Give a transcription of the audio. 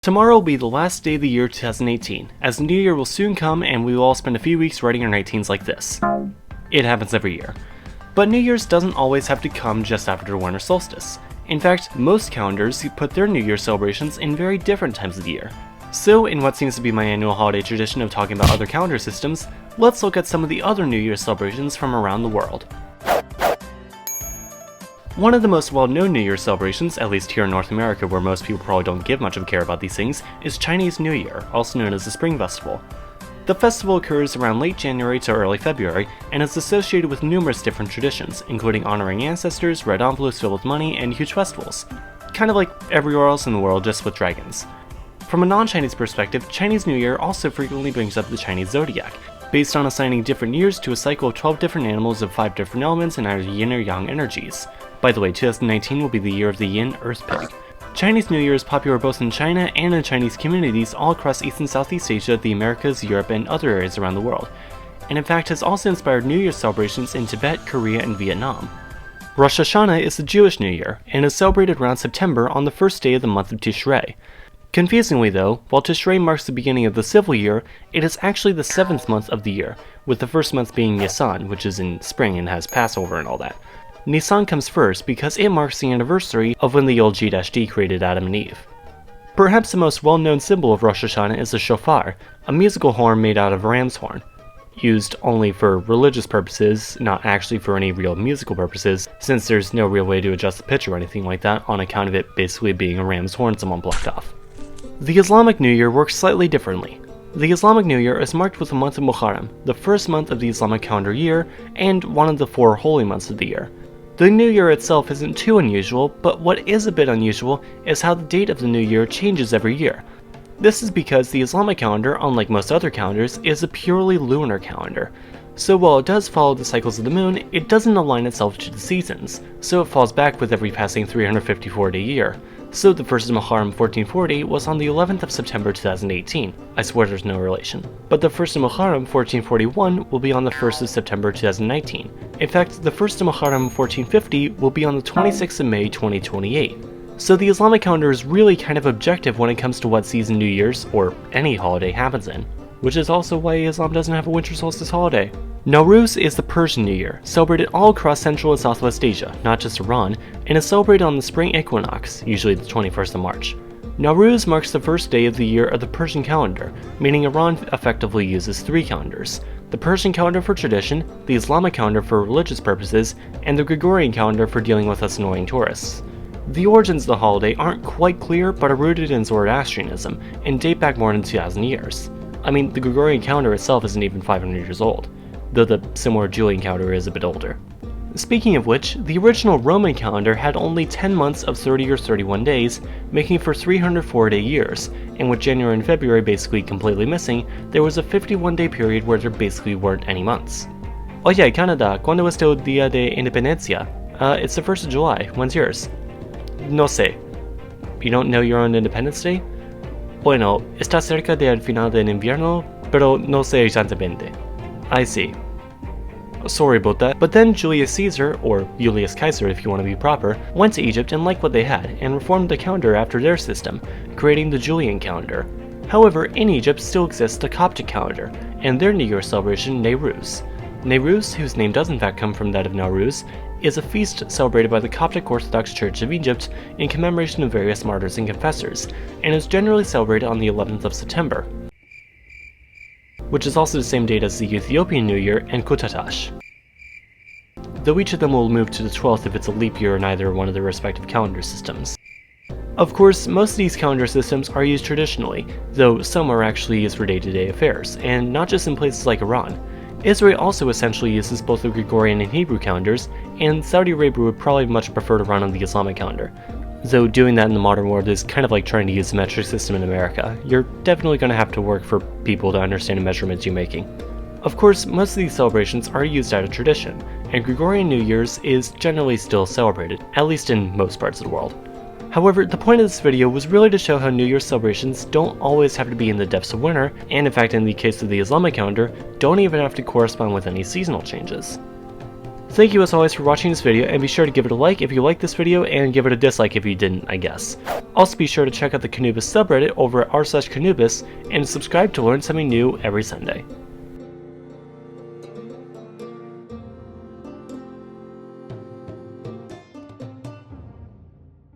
Tomorrow will be the last day of the year 2018, as the new year will soon come and we will all spend a few weeks writing our 19s like this. It happens every year. But New Year's doesn't always have to come just after the winter solstice. In fact, most calendars put their New Year celebrations in very different times of the year. So, in what seems to be my annual holiday tradition of talking about other calendar systems, let's look at some of the other New Year celebrations from around the world. One of the most well-known New Year celebrations, at least here in North America where most people probably don't give much of a care about these things, is Chinese New Year, also known as the Spring Festival. The festival occurs around late January to early February, and is associated with numerous different traditions, including honoring ancestors, red envelopes filled with money, and huge festivals. Kind of like everywhere else in the world, just with dragons. From a non-Chinese perspective, Chinese New Year also frequently brings up the Chinese Zodiac, based on assigning different years to a cycle of 12 different animals of 5 different elements and either yin or yang energies. By the way, 2019 will be the year of the Yin Earth Pig. Chinese New Year is popular both in China and in Chinese communities all across East and Southeast Asia, the Americas, Europe, and other areas around the world, and in fact has also inspired New Year celebrations in Tibet, Korea, and Vietnam. Rosh Hashanah is the Jewish New Year, and is celebrated around September on the first day of the month of Tishrei. Confusingly though, while Tishrei marks the beginning of the civil year, it is actually the 7th month of the year, with the first month being Nisan, which is in spring and has Passover and all that. Nisan comes first because it marks the anniversary of when the old G-D created Adam and Eve. Perhaps the most well-known symbol of Rosh Hashanah is the shofar, a musical horn made out of ram's horn. Used only for religious purposes, not actually for any real musical purposes, since there's no real way to adjust the pitch or anything like that on account of it basically being a ram's horn someone plucked off. The Islamic New Year works slightly differently. The Islamic New Year is marked with the month of Muharram, the first month of the Islamic calendar year, and one of the 4 holy months of the year. The New Year itself isn't too unusual, but what is a bit unusual is how the date of the New Year changes every year. This is because the Islamic calendar, unlike most other calendars, is a purely lunar calendar. So while it does follow the cycles of the moon, it doesn't align itself to the seasons, so it falls back with every passing 354-day year. So the first of Muharram 1440 was on the 11th of September 2018. I swear there's no relation. But the first of Muharram 1441 will be on the 1st of September 2019. In fact, the first of Muharram 1450 will be on the 26th of May 2028. So the Islamic calendar is really kind of objective when it comes to what season New Year's, or any holiday, happens in. Which is also why Islam doesn't have a winter solstice holiday. Nowruz is the Persian New Year, celebrated all across Central and Southwest Asia, not just Iran, and is celebrated on the spring equinox, usually the 21st of March. Nowruz marks the first day of the year of the Persian calendar, meaning Iran effectively uses 3 calendars: the Persian calendar for tradition, the Islamic calendar for religious purposes, and the Gregorian calendar for dealing with us annoying tourists. The origins of the holiday aren't quite clear, but are rooted in Zoroastrianism, and date back more than 2,000 years. I mean, the Gregorian calendar itself isn't even 500 years old, though the similar Julian calendar is a bit older. Speaking of which, the original Roman calendar had only 10 months of 30 or 31 days, making for 304-day years, and with January and February basically completely missing, there was a 51-day period where there basically weren't any months. Oye, Canada, ¿cuándo es tu día de independencia? It's the 1st of July. When's yours? No sé. You don't know your own Independence Day? Bueno, está cerca del final del invierno, pero no sé exactamente. I see. Sorry about that. But then Julius Caesar, or Julius Caesar if you want to be proper, went to Egypt and liked what they had, and reformed the calendar after their system, creating the Julian calendar. However, in Egypt still exists the Coptic calendar, and their New Year celebration, Nowruz. Nowruz, whose name does in fact come from that of Nowruz, is a feast celebrated by the Coptic Orthodox Church of Egypt in commemoration of various martyrs and confessors, and is generally celebrated on the 11th of September, which is also the same date as the Ethiopian New Year and Kutatash, though each of them will move to the 12th if it's a leap year in either one of their respective calendar systems. Of course, most of these calendar systems are used traditionally, though some are actually used for day-to-day affairs, and not just in places like Iran. Israel also essentially uses both the Gregorian and Hebrew calendars, and Saudi Arabia would probably much prefer to run on the Islamic calendar. Though doing that in the modern world is kind of like trying to use the metric system in America. You're definitely going to have to work for people to understand the measurements you're making. Of course, most of these celebrations are used out of tradition, and Gregorian New Year's is generally still celebrated, at least in most parts of the world. However, the point of this video was really to show how New Year's celebrations don't always have to be in the depths of winter, and in fact in the case of the Islamic calendar, don't even have to correspond with any seasonal changes. Thank you as always for watching this video, and be sure to give it a like if you liked this video, and give it a dislike if you didn't, I guess. Also be sure to check out the KhAnubis subreddit over at r/KhAnubis, and subscribe to learn something new every Sunday.